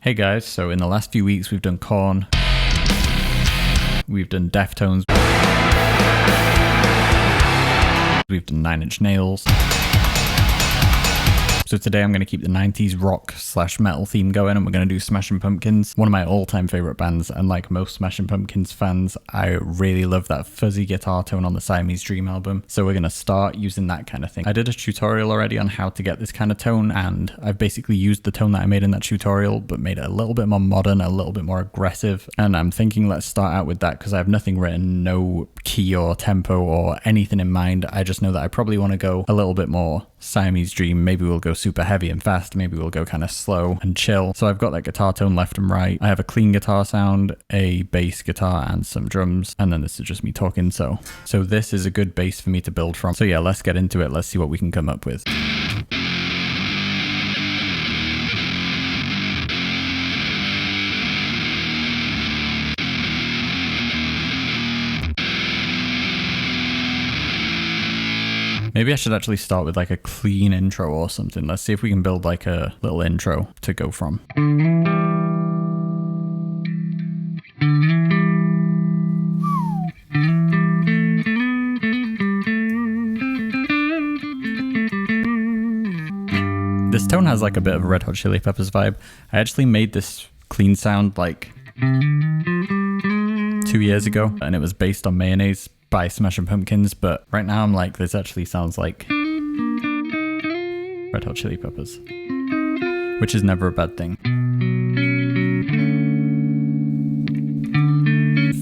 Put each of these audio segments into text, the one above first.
Hey guys, so in the last few weeks we've done Korn, we've done Deftones, we've done Nine Inch Nails. So today I'm going to keep the 90s rock/metal theme going, and we're going to do Smashing Pumpkins, one of my all-time favorite bands. And like most Smashing Pumpkins fans, I really love that fuzzy guitar tone on the Siamese Dream album. So we're going to start using that kind of thing. I did a tutorial already on how to get this kind of tone, and I've basically used the tone that I made in that tutorial, but made it a little bit more modern, a little bit more aggressive. And I'm thinking let's start out with that because I have nothing written, no key or tempo or anything in mind. I just know that I probably want to go a little bit more Siamese Dream. Maybe we'll go super heavy and fast, maybe we'll go kind of slow and chill. So I've got that guitar tone left and right. I have a clean guitar sound, a bass guitar and some drums, and then this is just me talking. So this is a good base for me to build from. So yeah, let's get into it. Let's see what we can come up with. Maybe I should actually start with like a clean intro or something. Let's see if we can build like a little intro to go from. This tone has like a bit of a Red Hot Chili Peppers vibe. I actually made this clean sound like 2 years ago, and it was based on Mayonnaise by Smashing Pumpkins, but right now I'm like, this actually sounds like Red Hot Chili Peppers, which is never a bad thing.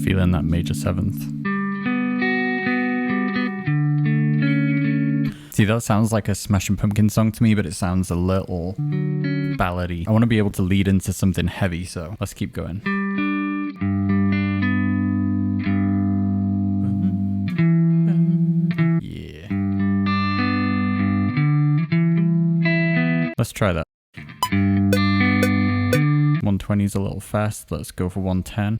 Feeling that major seventh. See, that sounds like a Smashing Pumpkins song to me, but it sounds a little ballady. I want to be able to lead into something heavy, so let's keep going. Let's try that. 120 is a little fast. Let's go for 110.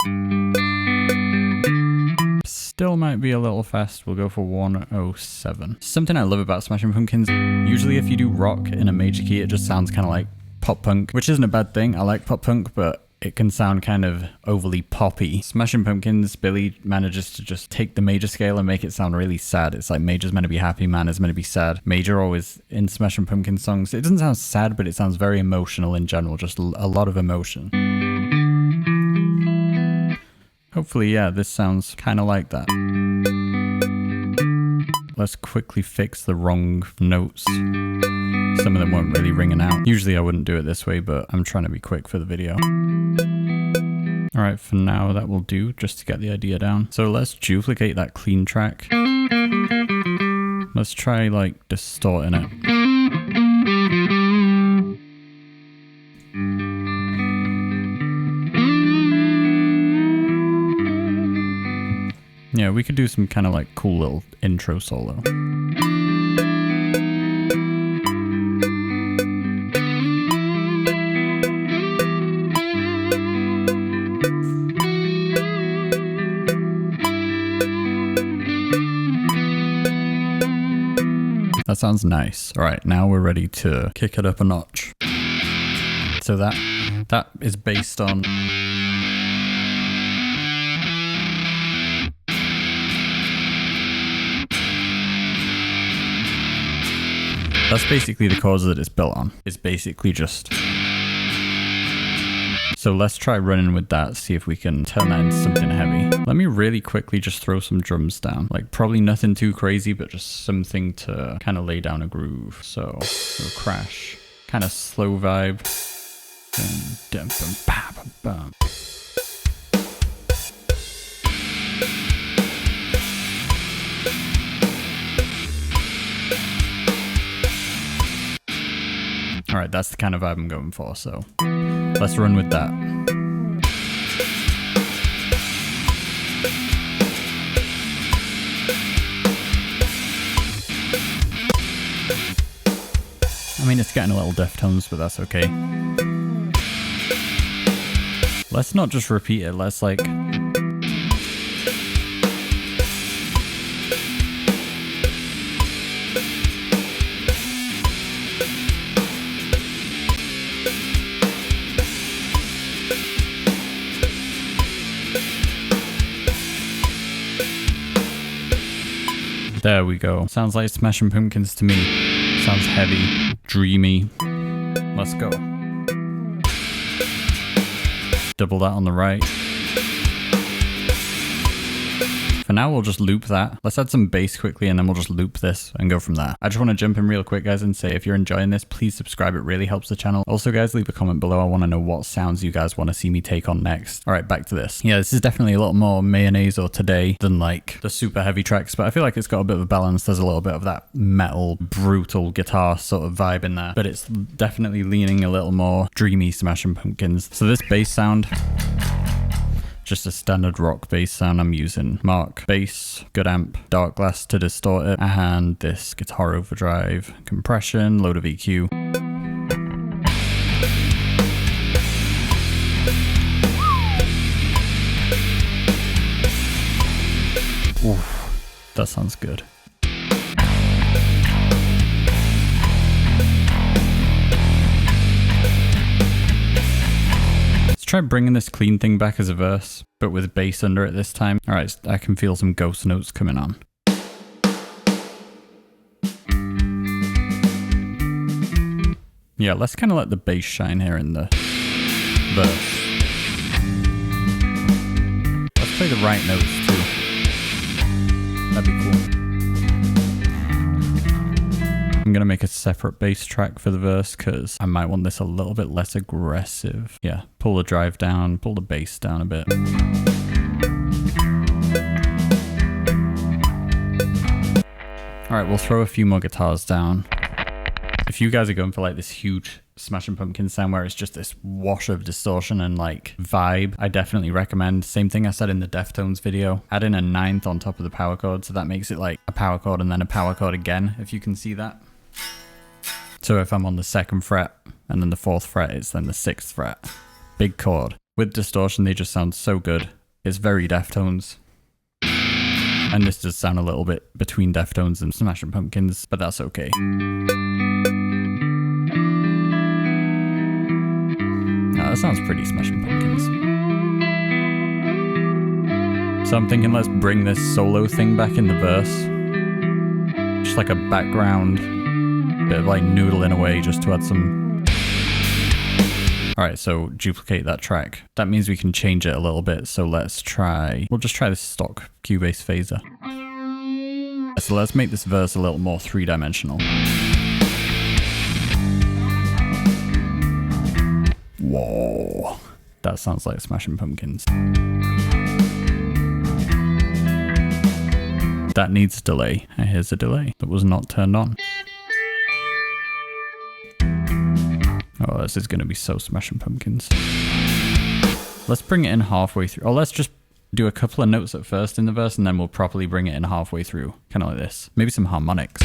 Still might be a little fast. We'll go for 107. Something I love about Smashing Pumpkins, usually if you do rock in a major key, it just sounds kind of like pop punk, which isn't a bad thing. I like pop punk, but it can sound kind of overly poppy. Smashing Pumpkins, Billy manages to just take the major scale and make it sound really sad. It's like major's meant to be happy, minor meant to be sad. Major always in Smashing Pumpkins songs, it doesn't sound sad, but it sounds very emotional in general, just a lot of emotion. Hopefully, yeah, this sounds kind of like that. Let's quickly fix the wrong notes. Some of them weren't really ringing out. Usually I wouldn't do it this way, but I'm trying to be quick for the video. Alright, for now that will do, just to get the idea down. So let's duplicate that clean track. Let's try like distorting it. Yeah, we could do some kind of like cool little intro solo. That sounds nice. All right, now we're ready to kick it up a notch. So that is based on that's basically the chords that it's built on. It's basically just. So let's try running with that, see if we can turn that into something heavy. Let me really quickly just throw some drums down. Like probably nothing too crazy, but just something to kind of lay down a groove. So we'll crash, kind of slow vibe. Dum, dum, bam, bam, bam. All right, that's the kind of vibe I'm going for, so let's run with that. I mean, it's getting a little Deftones, but that's okay. Let's not just repeat it, let's like There we go. Sounds like Smashing Pumpkins to me. Sounds heavy, dreamy. Let's go. Double that on the right. For now, we'll just loop that. Let's add some bass quickly and then we'll just loop this and go from there. I just want to jump in real quick, guys, and say if you're enjoying this, please subscribe. It really helps the channel. Also, guys, leave a comment below. I want to know what sounds you guys want to see me take on next. All right, back to this. Yeah, this is definitely a lot more mayonnaise or today than like the super heavy tracks, but I feel like it's got a bit of a balance. There's a little bit of that metal, brutal guitar sort of vibe in there, but it's definitely leaning a little more dreamy Smashing Pumpkins. So this bass sound, just a standard rock bass sound I'm using. Mark bass, good amp, dark glass to distort it, and this guitar overdrive, compression, load of EQ. Oof, that sounds good. Try bringing this clean thing back as a verse, but with bass under it this time. All right, I can feel some ghost notes coming on. Yeah, let's kind of let the bass shine here in the verse. Let's play the right notes too. That'd be cool. I'm going to make a separate bass track for the verse because I might want this a little bit less aggressive. Yeah, pull the drive down, pull the bass down a bit. All right, we'll throw a few more guitars down. If you guys are going for like this huge Smashing Pumpkins sound where it's just this wash of distortion and like vibe, I definitely recommend, same thing I said in the Deftones video, add in a 9th on top of the power chord, so that makes it like a power chord and then a power chord again, if you can see that. So if I'm on the 2nd fret and then the 4th fret, it's then the 6th fret. Big chord. With distortion, they just sound so good. It's very Deftones. And this does sound a little bit between Deftones and Smashing Pumpkins, but that's okay. No, that sounds pretty Smashing Pumpkins. So I'm thinking let's bring this solo thing back in the verse. Just like a background, bit of like noodling away just to add some. Alright, so duplicate that track. That means we can change it a little bit, so let's try, we'll just try this stock Cubase phaser. So let's make this verse a little more three-dimensional. Whoa, that sounds like Smashing Pumpkins. That needs delay, and here's a delay that was not turned on. Oh, this is going to be so Smashing Pumpkins. Let's bring it in halfway through. Or let's just do a couple of notes at first in the verse and then we'll properly bring it in halfway through. Kind of like this. Maybe some harmonics.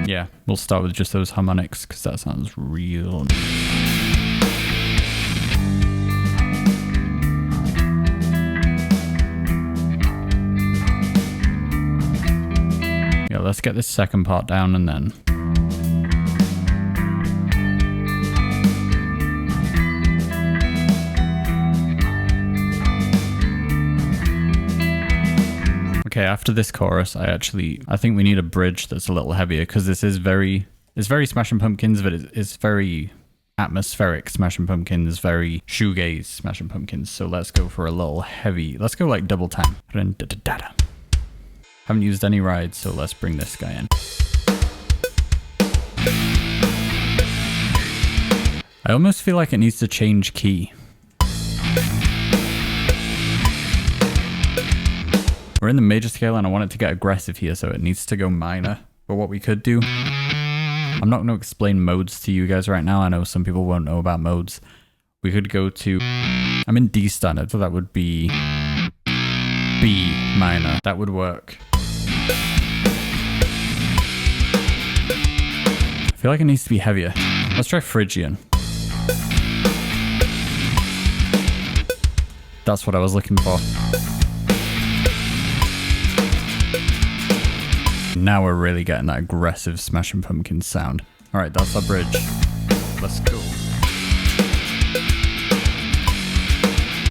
Yeah, we'll start with just those harmonics because that sounds real nice. Yeah, let's get this second part down and then. Okay, after this chorus, I think we need a bridge that's a little heavier because this is it's very Smashing Pumpkins, but it's very atmospheric Smashing Pumpkins, very shoegaze Smashing Pumpkins. So let's go for a little heavy. Let's go like double time. Haven't used any rides, so let's bring this guy in. I almost feel like it needs to change key. We're in the major scale and I want it to get aggressive here, so it needs to go minor. But what we could do, I'm not going to explain modes to you guys right now. I know some people won't know about modes. We could go to, I'm in D standard, so that would be B minor. That would work. I feel like it needs to be heavier. Let's try Phrygian. That's what I was looking for. Now we're really getting that aggressive Smashing Pumpkins sound. Alright, that's our bridge. Let's go.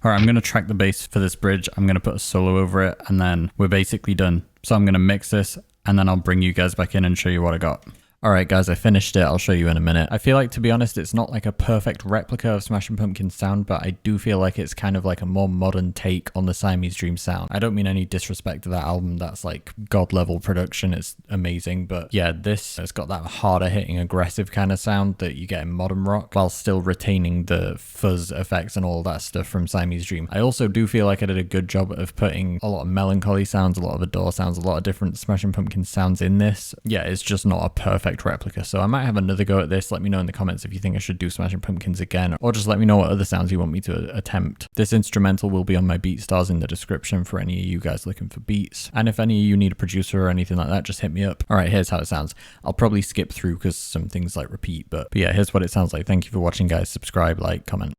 All right, I'm going to track the bass for this bridge. I'm going to put a solo over it, and then we're basically done. So I'm going to mix this, and then I'll bring you guys back in and show you what I got. Alright guys, I finished it. I'll show you in a minute. I feel like, to be honest, it's not like a perfect replica of Smashing Pumpkins sound, but I do feel like it's kind of like a more modern take on the Siamese Dream sound. I don't mean any disrespect to that album. That's like god level production. It's amazing. But yeah, this has got that harder hitting aggressive kind of sound that you get in modern rock while still retaining the fuzz effects and all that stuff from Siamese Dream. I also do feel like I did a good job of putting a lot of melancholy sounds, a lot of Adore sounds, a lot of different Smashing Pumpkins sounds in this. Yeah, it's just not a perfect replica, so I might have another go at this. Let me know in the comments if you think I should do Smashing Pumpkins again, or just let me know what other sounds you want me to attempt. This instrumental will be on my BeatStars in the description for any of you guys looking for beats, and if any of you need a producer or anything like that, just hit me up. Alright, here's how it sounds. I'll probably skip through because some things like repeat, but yeah, here's what it sounds like. Thank you for watching guys. Subscribe, like, comment.